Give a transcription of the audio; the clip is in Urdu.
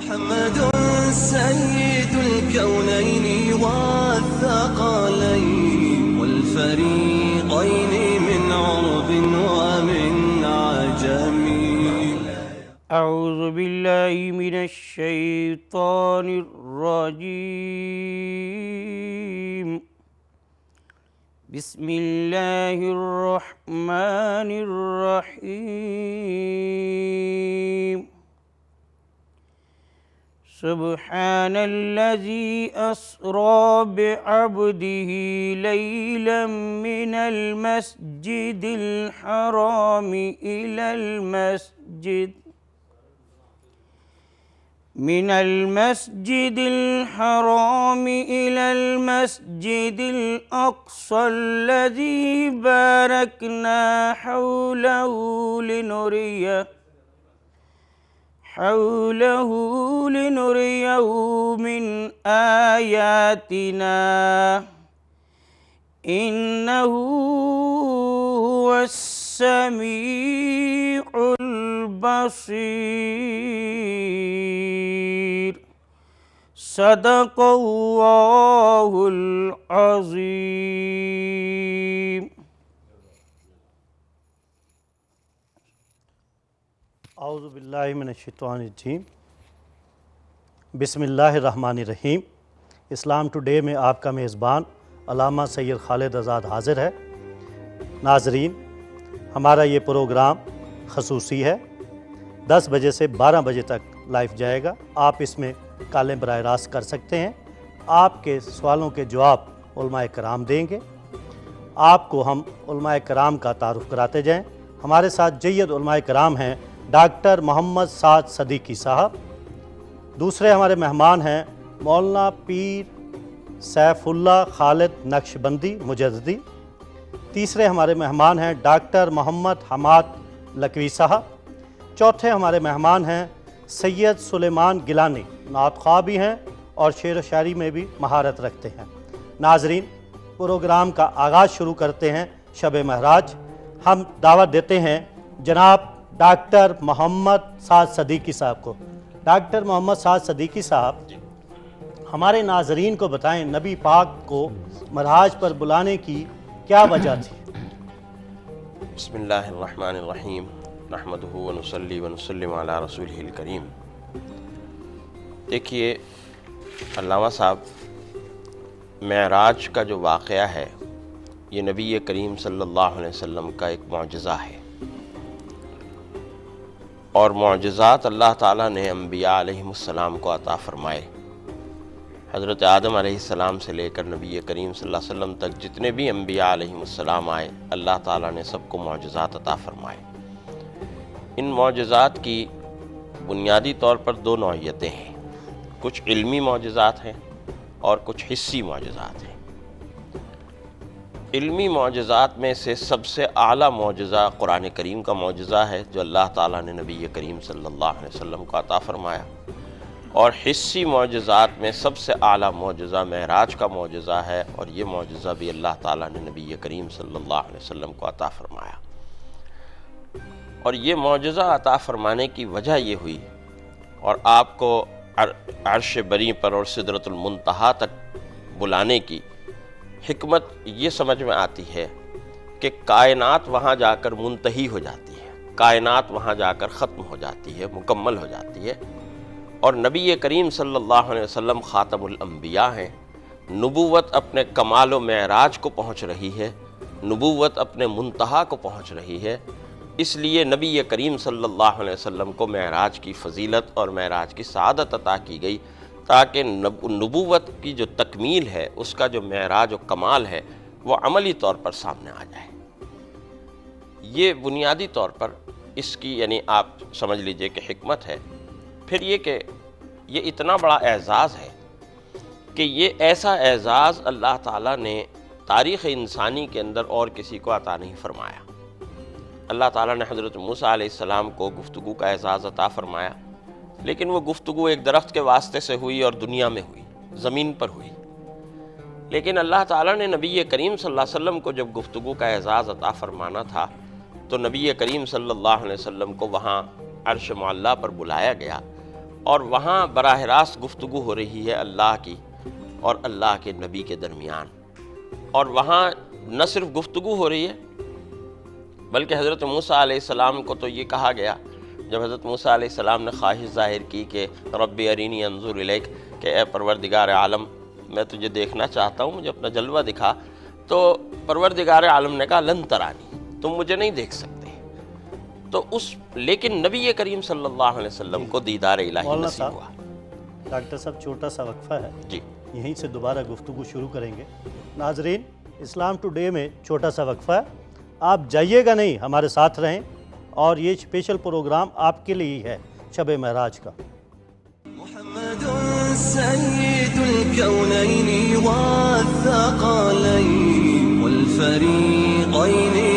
محمد سيد الكونين والثقلين والفريقين من عرب ومن عجم. أعوذ بالله من الشيطان الرجيم. بسم الله الرحمن الرحيم. سبحان الذي أسرى بعبده ليلا من المسجد الحرام إلى المسجد الأقصى الذي باركنا حوله لنريه من آياتنا إنه هو السميع البصير. صدق اللہ العظیم. اعوذ باللہ من الشیطان الرجیم. بسم اللہ الرحمن الرحیم. اسلام ٹوڈے میں آپ کا میزبان علامہ سید خالد آزاد حاضر ہے. ناظرین، ہمارا یہ پروگرام خصوصی ہے. 10 بجے سے 12 بجے تک لائیو جائے گا. آپ اس میں کالیں براہ راست کر سکتے ہیں. آپ کے سوالوں کے جواب علماء کرام دیں گے. آپ کو ہم علماء کرام کا تعارف کراتے جائیں. ہمارے ساتھ جید علماء کرام ہیں ڈاکٹر محمد سعد صدیقی صاحب. دوسرے ہمارے مہمان ہیں مولانا پیر سیف اللہ خالد نقشبندی مجددی. تیسرے ہمارے مہمان ہیں ڈاکٹر محمد حماد لکھوی صاحب. چوتھے ہمارے مہمان ہیں سید سلیمان گیلانی، نعت خواہ بھی ہیں اور شعر و شاعری میں بھی مہارت رکھتے ہیں. ناظرین، پروگرام کا آغاز شروع کرتے ہیں شب معراج. ہم دعوت دیتے ہیں جناب ڈاکٹر محمد سعد صدیقی صاحب کو. ڈاکٹر محمد سعد صدیقی صاحب ہمارے ناظرین کو بتائیں نبی پاک کو معراج پر بلانے کی کیا وجہ تھی؟ بسم اللہ الرحمن الرحیم. نحمدہ ونصلی ونسلم علی رسولہ الکریم. دیکھیے علامہ صاحب، معراج کا جو واقعہ ہے یہ نبی کریم صلی اللہ علیہ وسلم کا ایک معجزہ ہے، اور معجزات اللہ تعالیٰ نے انبیاء علیہ السلام کو عطا فرمائے. حضرت آدم علیہ السلام سے لے کر نبی کریم صلی اللہ علیہ وسلم تک جتنے بھی انبیاء علیہ السلام آئے، اللہ تعالیٰ نے سب کو معجزات عطا فرمائے. ان معجزات کی بنیادی طور پر 2 نوعیتیں ہیں. کچھ علمی معجزات ہیں اور کچھ حسی معجزات ہیں. علمی معجزات میں سے سب سے اعلیٰ معجزہ قرآن کریم کا معجزہ ہے جو اللہ تعالیٰ نے نبی کریم صلی اللہ علیہ وسلم کو عطا فرمایا. اور حسی معجزات میں سب سے اعلیٰ معجزہ معراج کا معجزہ ہے، اور یہ معجزہ بھی اللہ تعالیٰ نے نبی کریم صلی اللہ علیہ وسلم کو عطا فرمایا. اور یہ معجزہ عطا فرمانے کی وجہ یہ ہوئی، اور آپ کو عرش بری پر اور سدرۃ المنتہا تک بلانے کی حکمت یہ سمجھ میں آتی ہے کہ کائنات وہاں جا کر منتہی ہو جاتی ہے، کائنات وہاں جا کر ختم ہو جاتی ہے، مکمل ہو جاتی ہے. اور نبی کریم صلی اللہ علیہ وسلم خاتم الانبیاء ہیں. نبوت اپنے کمال و معراج کو پہنچ رہی ہے، نبوت اپنے منتہا کو پہنچ رہی ہے. اس لیے نبی کریم صلی اللہ علیہ وسلم کو معراج کی فضیلت اور معراج کی سعادت عطا کی گئی، تاکہ نبوت کی جو تکمیل ہے، اس کا جو معراج و کمال ہے، وہ عملی طور پر سامنے آ جائے. یہ بنیادی طور پر اس کی یعنی آپ سمجھ لیجئے کہ حکمت ہے. پھر یہ کہ یہ اتنا بڑا اعزاز ہے کہ یہ ایسا اعزاز اللہ تعالیٰ نے تاریخ انسانی کے اندر اور کسی کو عطا نہیں فرمایا. اللہ تعالیٰ نے حضرت موسیٰ علیہ السلام کو گفتگو کا اعزاز عطا فرمایا، لیکن وہ گفتگو ایک درخت کے واسطے سے ہوئی اور دنیا میں ہوئی، زمین پر ہوئی. لیکن اللہ تعالیٰ نے نبی کریم صلی اللہ علیہ وسلم کو جب گفتگو کا اعزاز عطا فرمانا تھا تو نبی کریم صلی اللہ علیہ وسلم کو وہاں عرش معلیٰ پر بلایا گیا، اور وہاں براہ راست گفتگو ہو رہی ہے اللہ کی اور اللہ کے نبی کے درمیان، اور وہاں نہ صرف گفتگو ہو رہی ہے بلکہ حضرت موسیٰ علیہ السلام کو تو یہ کہا گیا جب حضرت موسیٰ علیہ السلام نے خواہش ظاہر کی کہ ربی ارینی انظر الیک، کہ اے پروردگار عالم میں تجھے دیکھنا چاہتا ہوں، مجھے اپنا جلوہ دکھا، تو پروردگار عالم نے کہا لن ترانی، تم مجھے نہیں دیکھ سکتے۔ تو لیکن نبی کریم صلی اللہ علیہ وسلم کو دیدار الہی نصیب ہوا۔ ڈاکٹر صاحب چھوٹا سا وقفہ ہے، جی یہیں سے دوبارہ گفتگو شروع کریں گے۔ ناظرین، اسلام ٹوڈے میں چھوٹا سا وقفہ ہے، آپ جائیے گا نہیں، ہمارے ساتھ رہیں، اور یہ اسپیشل پروگرام آپ کے لیے ہی ہے شب معراج کا۔ محمد سيد الكونين والثقلين والفريقين